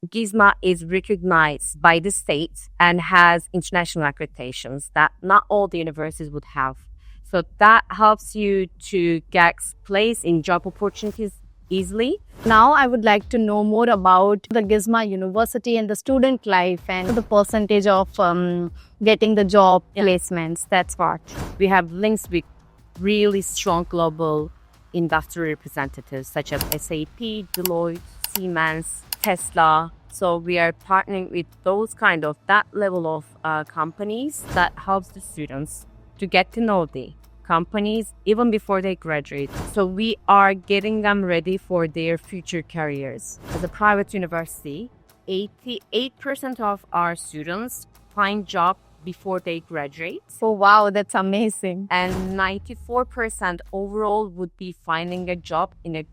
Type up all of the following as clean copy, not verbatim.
Gisma is recognized by the state and has international accreditations that not all the universities would have. So that helps you to get place in job opportunities easily. Now, I would like to know more about the Gisma University and the student life and the percentage of getting the job placements. That's what. We have links with really strong global industry representatives such as SAP, Deloitte, Siemens, Tesla. So we are partnering with those kind of that level of companies that helps the students to get to know the companies even before they graduate. So we are getting them ready for their future careers. As a private university, 88% of our students find job before they graduate. Oh, wow, that's amazing. And 94% overall would be finding a job in a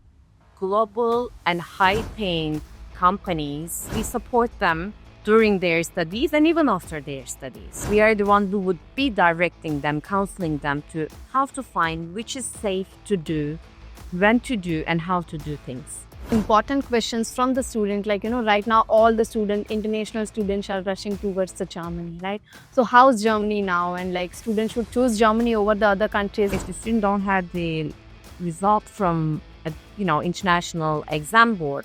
global and high-paying companies. We support them during their studies and even after their studies. We are the one who would be directing them, counseling them to how to find which is safe to do, when to do, and how to do things. Important questions from the student, like, right now all the international students are rushing towards the Germany, right? So how's Germany now? And like students should choose Germany over the other countries. If the student don't have the result from a, international exam board,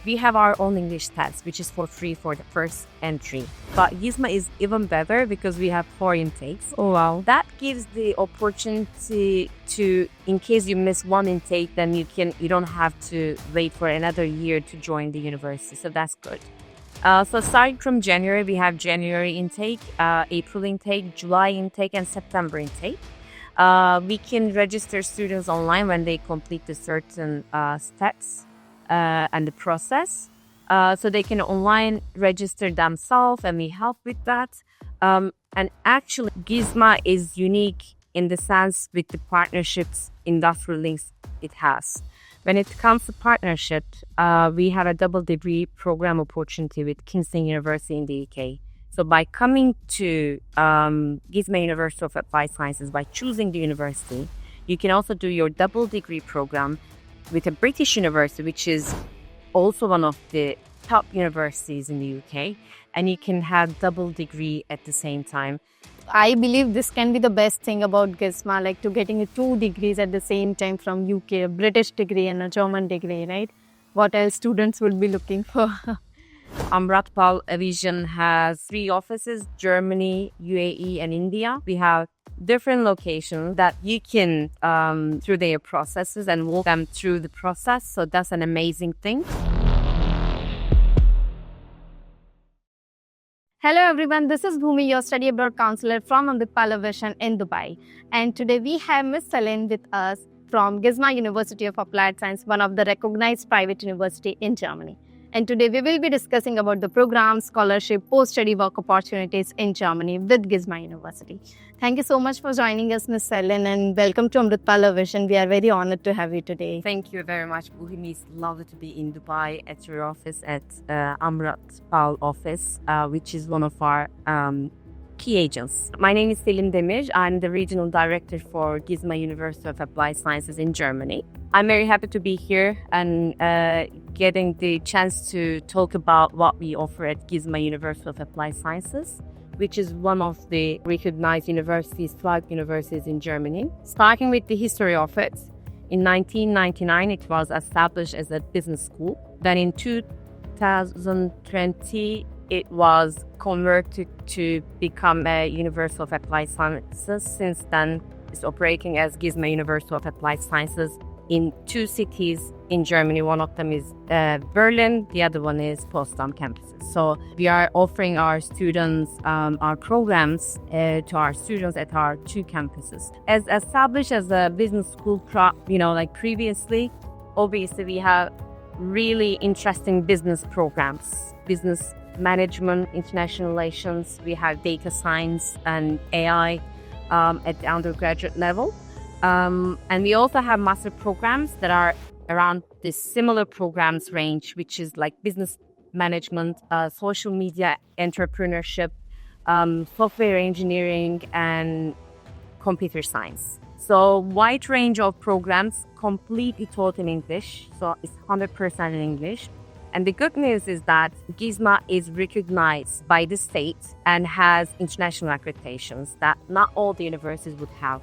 we have our own English test, which is for free for the first entry. But Gisma is even better because we have 4 intakes. Oh, wow. That gives the opportunity to, in case you miss one intake, then you don't have to wait for another year to join the university. So that's good. So starting from January, we have January intake, April intake, July intake, and September intake. We can register students online when they complete the certain steps and the process. So they can online register themselves and we help with that. And actually, Gisma is unique in the sense with the partnerships, industrial links it has. When it comes to partnership, we have a double degree program opportunity with Kingston University in the UK. So by coming to Gisma University of Applied Sciences, by choosing the university, you can also do your double degree program with a British university, which is also one of the top universities in the UK, and you can have double degree at the same time. I believe this can be the best thing about Gisma, like to getting 2 degrees at the same time from UK, a British degree and a German degree, right? What else students would be looking for? Amratpal Aviation has 3 offices, Germany, UAE, and India. We have different locations that you can through their processes and walk them through the process. So that's an amazing thing. Hello everyone, this is Bhumi, your study abroad counselor from Amratpal Aviation in Dubai. And today we have Ms. Celine with us from Gisma University of Applied Science, one of the recognized private university in Germany. And today we will be discussing about the programs, scholarship, post-study work opportunities in Germany with Gisma University. Thank you so much for joining us, Ms. Celine, and welcome to Amratpal Aviation. We are very honored to have you today. Thank you very much, Buhimi. It's lovely to be in Dubai at your office, at Amratpal office, which is one of our key agents. My name is Selin Demir. I'm the regional director for Gisma University of Applied Sciences in Germany. I'm very happy to be here and getting the chance to talk about what we offer at Gisma University of Applied Sciences, which is one of the recognized universities, flag universities in Germany. Starting with the history of it, in 1999, it was established as a business school. Then in 2020, it was converted to become a University of Applied Sciences. Since then, it's operating as Gisma University of Applied Sciences in 2 cities in Germany. One of them is Berlin, the other one is Potsdam campuses. So we are offering our students, our programs to our students at our 2 campuses. As established as a business school, previously, obviously we have really interesting business programs, business management, international relations. We have data science and AI at the undergraduate level. And we also have master programs that are around the similar programs range, which is like business management, social media entrepreneurship, software engineering, and computer science. So wide range of programs, completely taught in English. So it's 100% in English. And the good news is that Gisma is recognized by the state and has international accreditations that not all the universities would have.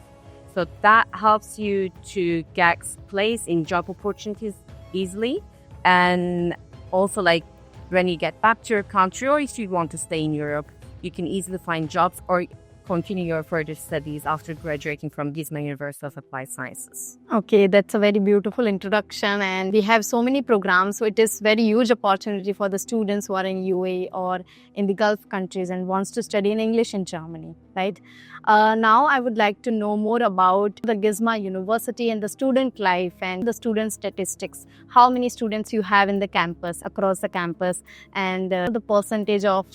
So that helps you to get placed in job opportunities easily. And also, like, when you get back to your country, or if you want to stay in Europe, you can easily find jobs or continue your further studies after graduating from Gisma University of Applied Sciences. Okay, that's a very beautiful introduction, and we have so many programs, so it is very huge opportunity for the students who are in UAE or in the Gulf countries and wants to study in English in Germany, right? Now I would like to know more about the Gisma University and the student life and the student statistics. How many students you have in the campus, across the campus, and the percentage of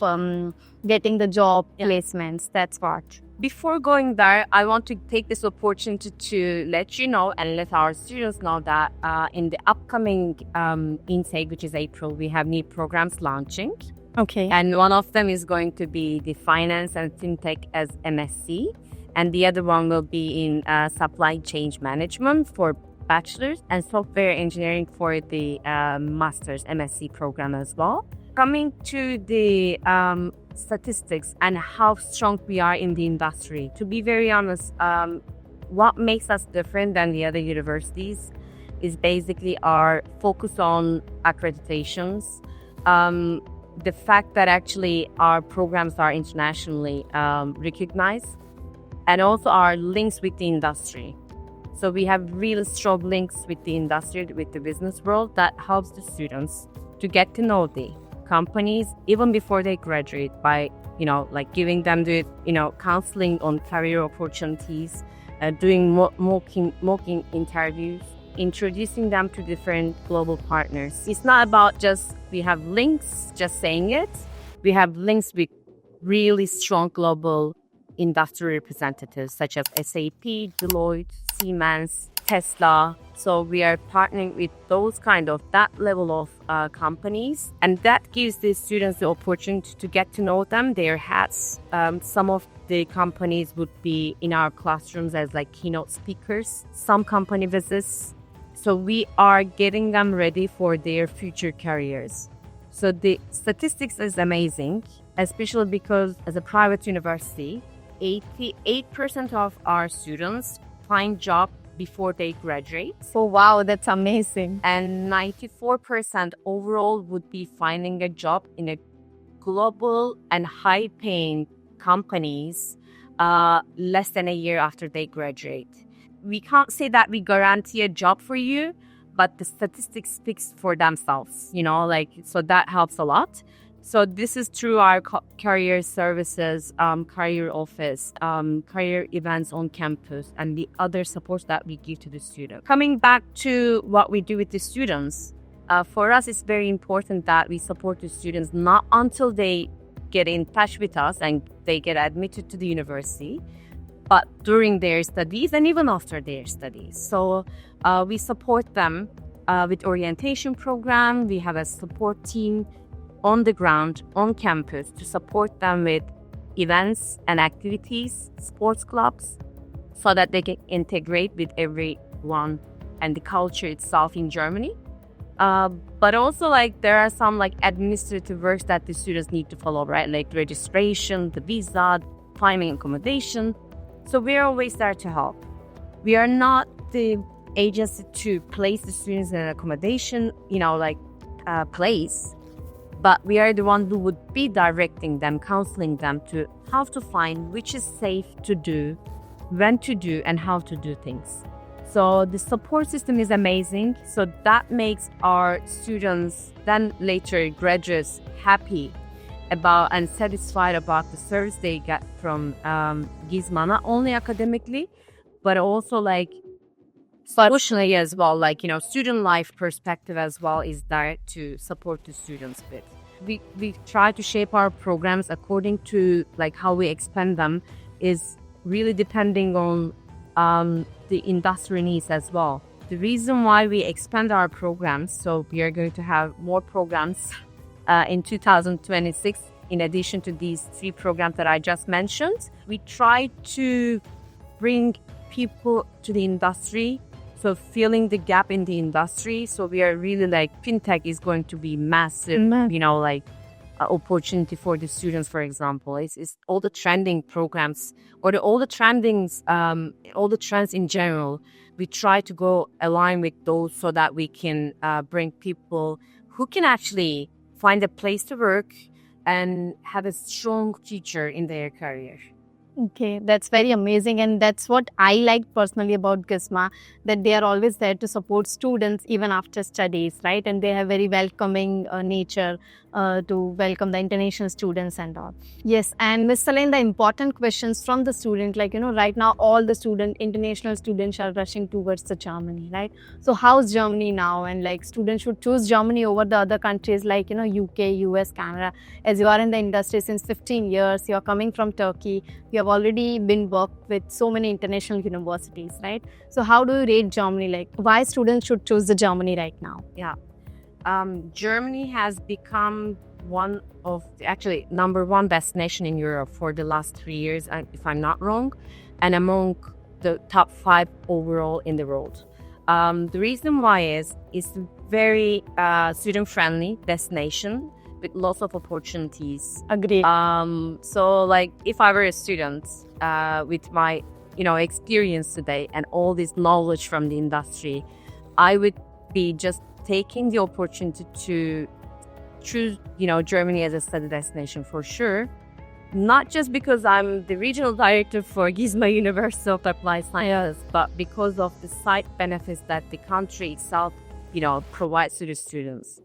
getting the job placements, that's what. Before going there, I want to take this opportunity to let you know and let our students know that in the upcoming intake, which is April, we have new programs launching. Okay. And one of them is going to be the Finance and FinTech as MSc. And the other one will be in Supply Chain Management for bachelor's and Software Engineering for the Master's MSc program as well. Coming to the statistics and how strong we are in the industry. To be very honest, what makes us different than the other universities is basically our focus on accreditations. The fact that actually our programs are internationally recognized, and also our links with the industry. So we have really strong links with the industry, with the business world, that helps the students to get to know the companies even before they graduate by, like giving them the, counseling on career opportunities, doing mocking interviews, introducing them to different global partners. It's not about just we have links, just saying it. We have links with really strong global industry representatives such as SAP, Deloitte, Siemens, Tesla. So we are partnering with those that level of companies, and that gives the students the opportunity to get to know them, their hats. Some of the companies would be in our classrooms as like keynote speakers, some company visits. So we are getting them ready for their future careers. So the statistics is amazing, especially because as a private university, 88% of our students find job before they graduate. Oh, wow, that's amazing. And 94% overall would be finding a job in a global and high-paying companies less than a year after they graduate. We can't say that we guarantee a job for you, but the statistics speaks for themselves, so that helps a lot. So this is through our career services, career office, career events on campus, and the other supports that we give to the student. Coming back to what we do with the students, for us, it's very important that we support the students not until they get in touch with us and they get admitted to the university, but during their studies and even after their studies. So we support them with orientation program. We have a support team on the ground, on campus, to support them with events and activities, sports clubs, so that they can integrate with everyone and the culture itself in Germany. But also, there are some administrative works that the students need to follow, right? Like registration, the visa, climbing accommodation. So we're always there to help. We are not the agency to place the students in an accommodation, place. But we are the one who would be directing them, counseling them to how to find which is safe to do, when to do, and how to do things. So the support system is amazing. So that makes our students, then later graduates, happy about and satisfied about the service they get from Gisma, not only academically, but also socially as well. Student life perspective as well is there to support the students with. We try to shape our programs according to how we expand them is really depending on the industry needs as well. The reason why we expand our programs, so we are going to have more programs in 2026 in addition to these 3 programs that I just mentioned. We try to bring people to the industry So filling the gap in the industry. So we are really like fintech is going to be massive, opportunity for the students, for example. It's all the trending programs or all the trendings, all the trends in general. We try to go align with those so that we can bring people who can actually find a place to work and have a strong future in their career. Okay, that's very amazing. And that's what I like personally about Gisma, that they are always there to support students even after studies, right? And they have very welcoming nature to welcome the international students and all. Yes, and Miss Saline, the important questions from the student, like, right now all the international students are rushing towards the Germany, right? So how's Germany now? And like students should choose Germany over the other countries like, UK, US, Canada. As you are in the industry since 15 years, you're coming from Turkey, you have already been worked with so many international universities, right? So how do you rate Germany? Like why students should choose the Germany right now? Yeah. Germany has become one of actually number one destination in Europe for the last 3 years, if I'm not wrong, and among the top 5 overall in the world. The reason why is it's a very student-friendly destination with lots of opportunities. Agreed. So like if I were a student with my experience today and all this knowledge from the industry, I would be just taking the opportunity to choose Germany as a study destination for sure. Not just because I'm the regional director for Gisma University of Applied Sciences, but because of the side benefits that the country itself provides to the students.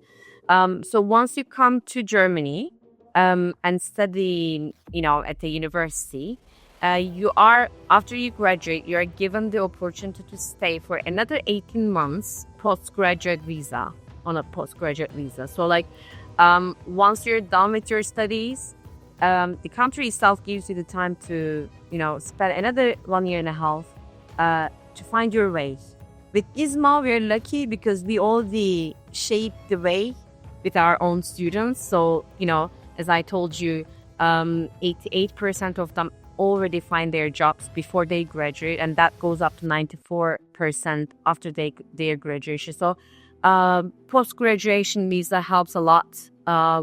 So once you come to Germany and study, at the university, after you graduate, you are given the opportunity to stay for another 18 months postgraduate visa on a postgraduate visa. So like once you're done with your studies, the country itself gives you the time to spend another 1.5 years to find your way. With Gisma, we're lucky because we already shape the way with our own students. So, as I told you, 88% of them already find their jobs before they graduate, and that goes up to 94% after their graduation. So, post-graduation visa helps a lot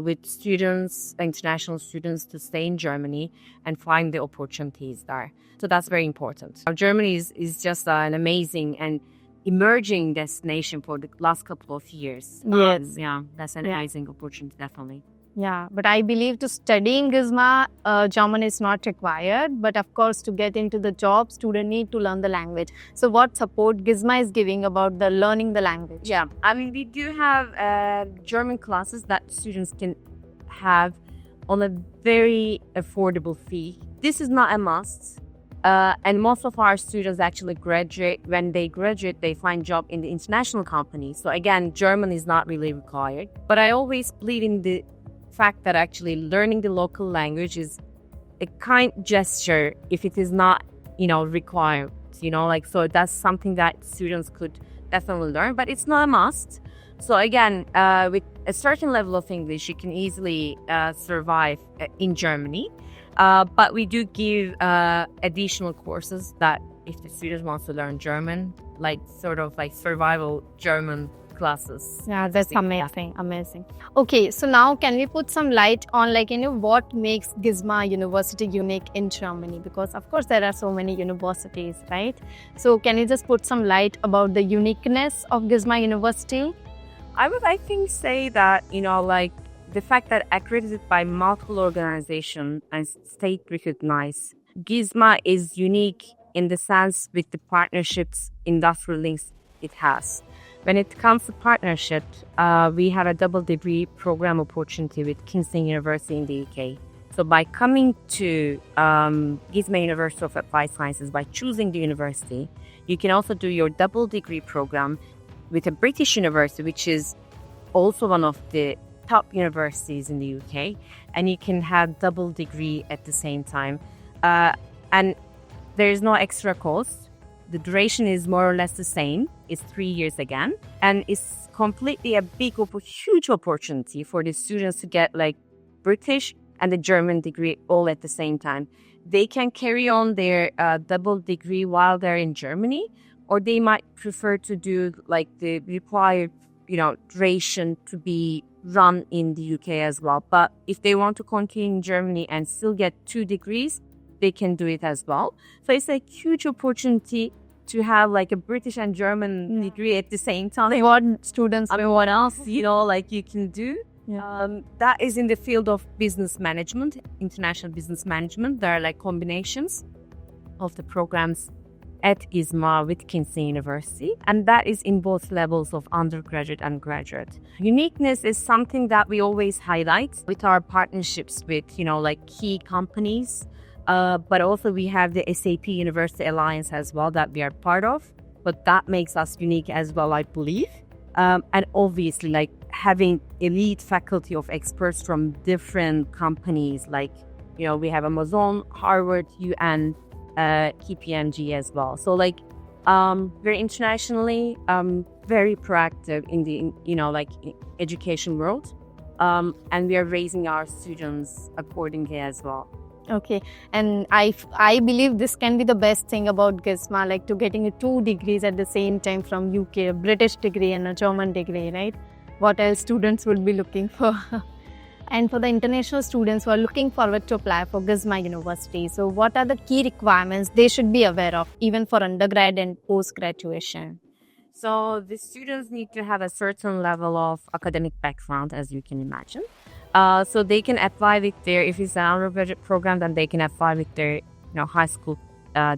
with students, international students, to stay in Germany and find the opportunities there. So that's very important. Germany is just an amazing and emerging destination for the last couple of years. Yes. Yeah, that's an amazing opportunity, definitely. Yeah, but I believe to study in Gisma, German is not required. But of course, to get into the job, student need to learn the language. So what support Gisma is giving about the learning the language? Yeah, I mean, we do have German classes that students can have on a very affordable fee. This is not a must. And most of our students actually graduate. When they graduate, they find job in the international companies. So again, German is not really required. But I always believe in the fact that actually learning the local language is a kind gesture if it is not, required. So that's something that students could definitely learn, but it's not a must. So again, with a certain level of English, you can easily survive in Germany. But we do give additional courses that if the students want to learn German, like sort of like survival German classes. Yeah, that's amazing. Amazing. Okay, so now can we put some light on what makes Gisma University unique in Germany? Because of course there are so many universities, right? So can you just put some light about the uniqueness of Gisma University? I would, say that, the fact that accredited by multiple organizations and state recognized, Gisma is unique in the sense with the partnerships, industrial links it has. When it comes to partnership, we have a double degree program opportunity with Kingston University in the UK. So by coming to Gisma University of Applied Sciences, by choosing the university, you can also do your double degree program with a British university, which is also one of the top universities in the UK, and you can have double degree at the same time. And there is no extra cost. The duration is more or less the same. It's 3 years again. And it's completely a huge opportunity for the students to get like British and the German degree all at the same time. They can carry on their double degree while they're in Germany, or they might prefer to do like the required, duration to be run in the UK as well. But if they want to continue in Germany and still get 2 degrees, they can do it as well. So it's a huge opportunity to have like a British and German degree at the same time. What students, what else, like you can do. Yeah. That is in the field of business management, international business management. There are like combinations of the programs at Gisma with Kinsey University, and that is in both levels of undergraduate and graduate. Uniqueness is something that we always highlight with our partnerships with, like key companies, but also we have the SAP University Alliance as well that we are part of, but that makes us unique as well, I believe. And obviously, like having elite faculty of experts from different companies, like, we have Amazon, Harvard, UN, KPMG as well. So like, we're internationally very proactive in the, education world. And we are raising our students accordingly as well. Okay, and I believe this can be the best thing about Gisma, like to getting 2 degrees at the same time from UK, a British degree and a German degree, right? What else students would be looking for? And for the international students who are looking forward to apply for Gisma University, so what are the key requirements they should be aware of, even for undergrad and post-graduation? So the students need to have a certain level of academic background, as you can imagine. So they can apply with their, if it's an undergraduate program, then they can apply with their, high school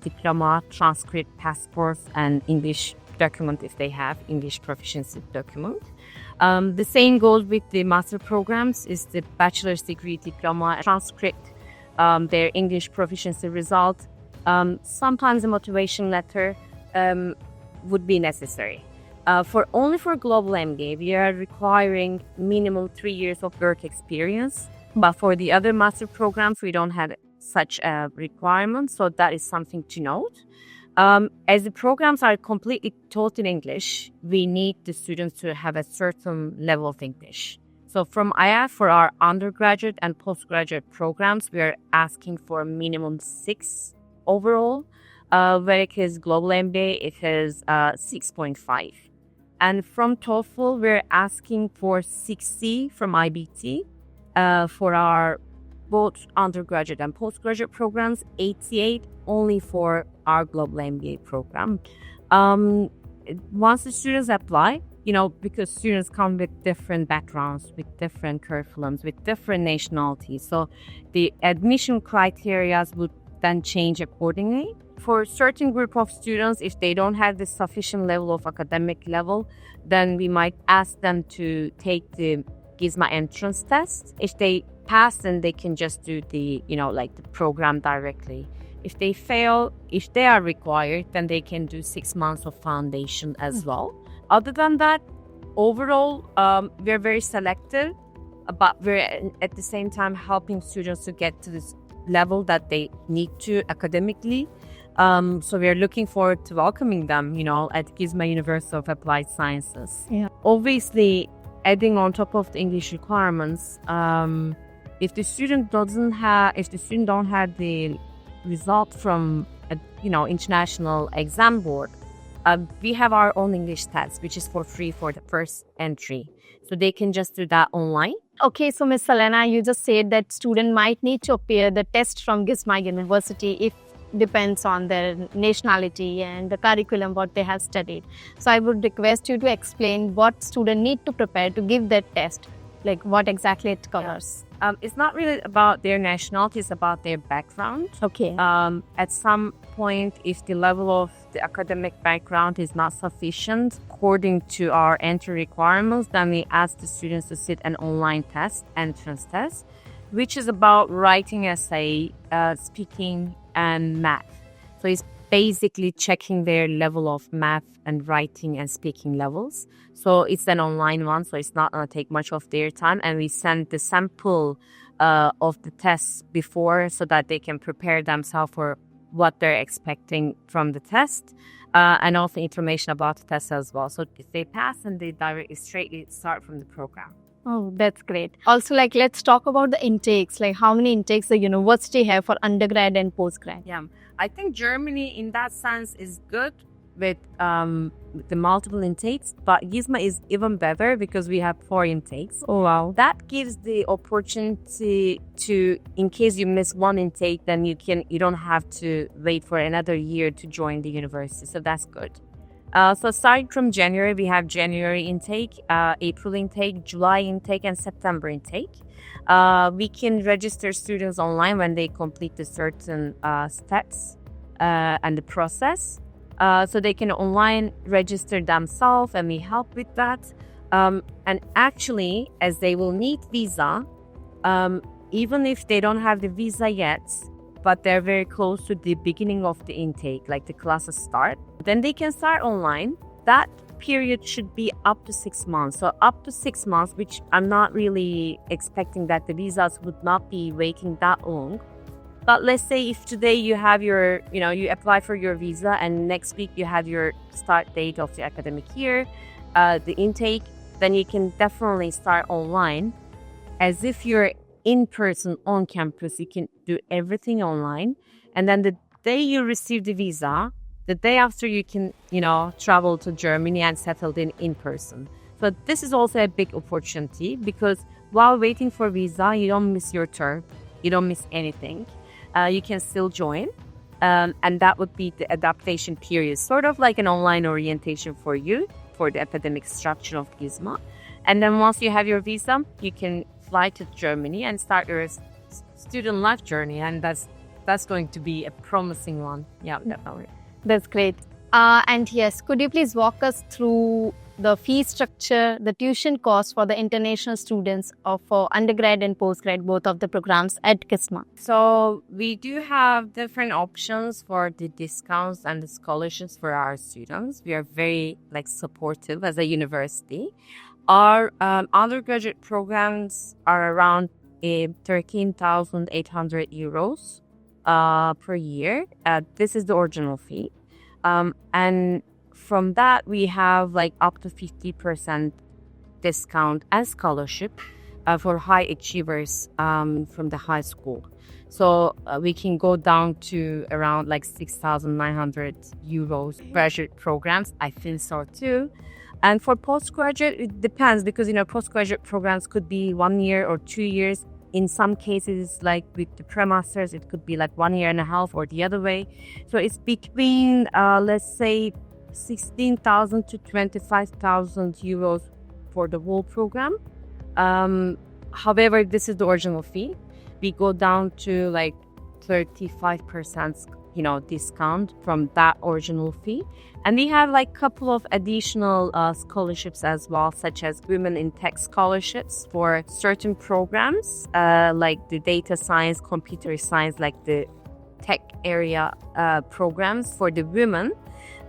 diploma, transcript, passport, and English document if they have English proficiency document. The same goes with the master programs, is the bachelor's degree, diploma, transcript, their English proficiency result. Sometimes a motivation letter would be necessary. Only for global MBA, we are requiring minimum 3 years of work experience. But for the other master programs, we don't have such a requirement. So that is something to note. As the programs are completely taught in English, we need the students to have a certain level of English. So from IAF, for our undergraduate and postgraduate programs, we are asking for a minimum 6 overall. Where it is global MBA, it is 6.5. And from TOEFL, we're asking for 60 from IBT. For our both undergraduate and postgraduate programs, 88 only for our global MBA program. Once the students apply, because students come with different backgrounds, with different curriculums, with different nationalities. So the admission criteria would then change accordingly. For a certain group of students, if they don't have the sufficient level of academic level, then we might ask them to take the Gisma entrance test. If they pass, then they can just do the, the program directly. If they fail, if they are required, then they can do 6 months of foundation as well. Other than that, overall, we're very selective, but we're at the same time helping students to get to this level that they need to academically. So we are looking forward to welcoming them, at Gisma University of Applied Sciences. Yeah. Obviously, adding on top of the English requirements, if the student don't have the result from international exam board, we have our own English test, which is for free for the first entry. So they can just do that online. Okay, so Ms. Selena, you just said that student might need to appear the test from Gisma University if depends on their nationality and the curriculum what they have studied. So I would request you to explain what student need to prepare to give that test, like what exactly it covers. It's not really about their nationality, it's about their background. Okay. At some point, if the level of the academic background is not sufficient according to our entry requirements, then we ask the students to sit an online test, entrance test, which is about writing essay, speaking, and math. So it's basically checking their level of math and writing and speaking levels. So it's an online one, so it's not going to take much of their time. And we send the sample of the tests before so that they can prepare themselves for what they're expecting from the test, and also information about the test as well. So if they pass, and they directly straightly start from the program. Oh, that's great. Also, let's talk about the intakes, how many intakes the university have for undergrad and postgrad. Yeah, I think Germany in that sense is good. with the multiple intakes, but Gisma is even better because we have 4 intakes. Oh, wow. That gives the opportunity to, in case you miss one intake, then you don't have to wait for another year to join the university. So that's good. So starting from January, we have January intake, April intake, July intake, and September intake. We can register students online when they complete the certain steps and the process. So they can online register themselves, and we help with that. And actually, as they will need visa, even if they don't have the visa yet, but they're very close to the beginning of the intake, like the classes start, then they can start online. That period should be up to 6 months. So up to 6 months, which I'm not really expecting that the visas would not be waiting that long. But let's say if today you have your, you apply for your visa and next week you have your start date of the academic year, the intake, then you can definitely start online. As if you're in person on campus, you can do everything online. And then the day you receive the visa, the day after you can, travel to Germany and settle in person. So this is also a big opportunity because while waiting for visa, you don't miss your term, you don't miss anything. You can still join. And that would be the adaptation period, sort of like an online orientation for you for the academic structure of Gisma. And then once you have your visa, you can fly to Germany and start your student life journey. And that's going to be a promising one. Yeah, definitely. That's great. And yes, could you please walk us through the fee structure, the tuition cost for the international students for undergrad and postgrad, both of the programs at Gisma? So we do have different options for the discounts and the scholarships for our students. We are very supportive as a university. Our undergraduate programs are around 13,800 euros per year. This is the original fee. And from that, we have up to 50% discount and scholarship for high achievers from the high school. So we can go down to around 6,900 euros graduate programs. I think so too. And for postgraduate, it depends because, postgraduate programs could be 1 year or 2 years. In some cases, like with the pre-masters, it could be 1 year and a half or the other way. So it's between, let's say, 16,000 to 25,000 euros for the whole program. However, this is the original fee. We go down to 35%, discount from that original fee. And we have couple of additional scholarships as well, such as Women in Tech scholarships for certain programs, like the data science, computer science, the tech area programs for the women.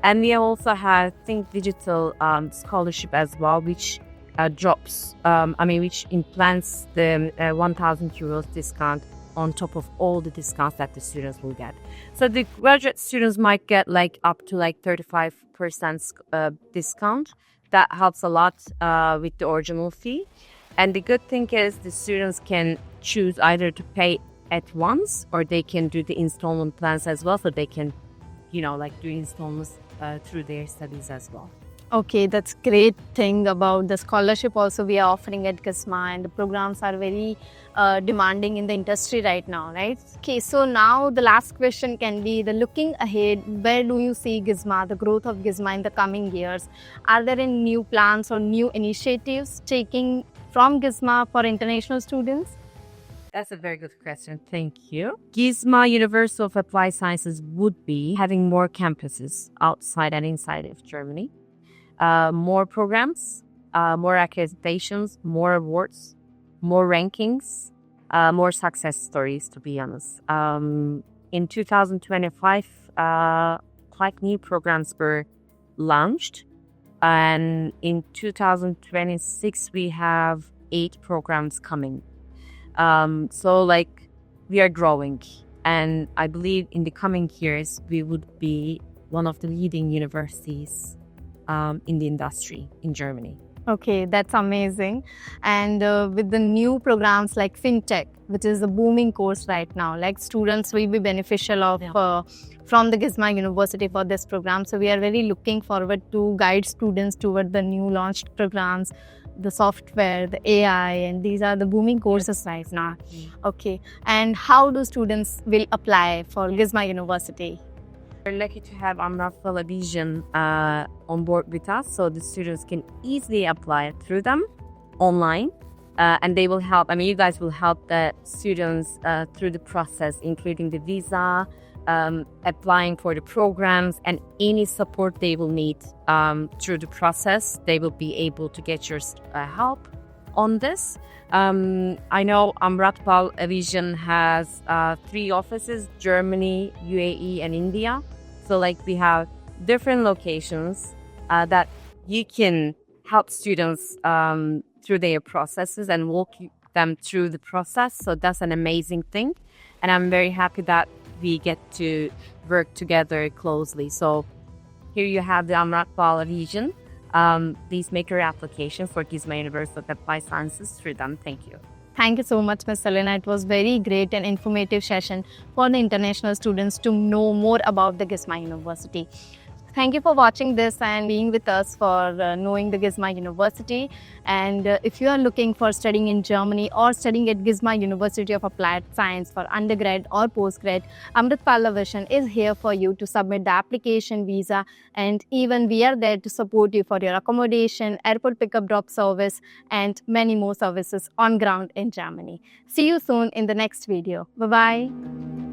And we also have Think Digital scholarship as well, which which implants the 1,000 euros discount on top of all the discounts that the students will get. So the graduate students might get up to 35% discount. That helps a lot with the original fee. And the good thing is the students can choose either to pay at once or they can do the installment plans as well. So they can, do installments through their studies as well. Okay, that's great thing about the scholarship also we are offering at Gisma, and the programs are very demanding in the industry right now, right? Okay, so now the last question can be the looking ahead, where do you see Gisma, the growth of Gisma in the coming years? Are there any new plans or new initiatives taking from Gisma for international students? That's a very good question. Thank you. Gisma University of Applied Sciences would be having more campuses outside and inside of Germany. More programs, more accreditations, more awards, more rankings, more success stories, to be honest. In 2025, 5 new programs were launched. And in 2026, we have 8 programs coming. So we are growing. And I believe in the coming years, we would be one of the leading universities in the industry in Germany. Okay, that's amazing. And with the new programs like FinTech, which is a booming course right now, like students will be beneficial of from the Gisma University for this program. So we are very looking forward to guide students toward the new launched programs, the software, the AI, and these are the booming courses right now. Okay, and how do students will apply for Gisma University? We're lucky to have Amratpal Vision on board with us, so the students can easily apply through them online. And they will help, I mean, you guys will help the students through the process, including the visa, applying for the programs, and any support they will need through the process. They will be able to get your help on this. I know Amratpal Vision has 3 offices: Germany, UAE, and India. So, like, we have different locations that you can help students through their processes and walk them through the process. So that's an amazing thing. And I'm very happy that we get to work together closely. So here you have the Amratpal region. Please make your application for Gisma University of Applied Sciences through them. Thank you. Thank you so much, Ms. Selena. It was very great and informative session for the international students to know more about the Gisma University. Thank you for watching this and being with us for knowing the Gisma University. And if you are looking for studying in Germany or studying at Gisma University of Applied Science for undergrad or postgrad, Amratpal Vision is here for you to submit the application, visa, and even we are there to support you for your accommodation, airport pickup drop service, and many more services on ground in Germany. See you soon in the next video. Bye-bye.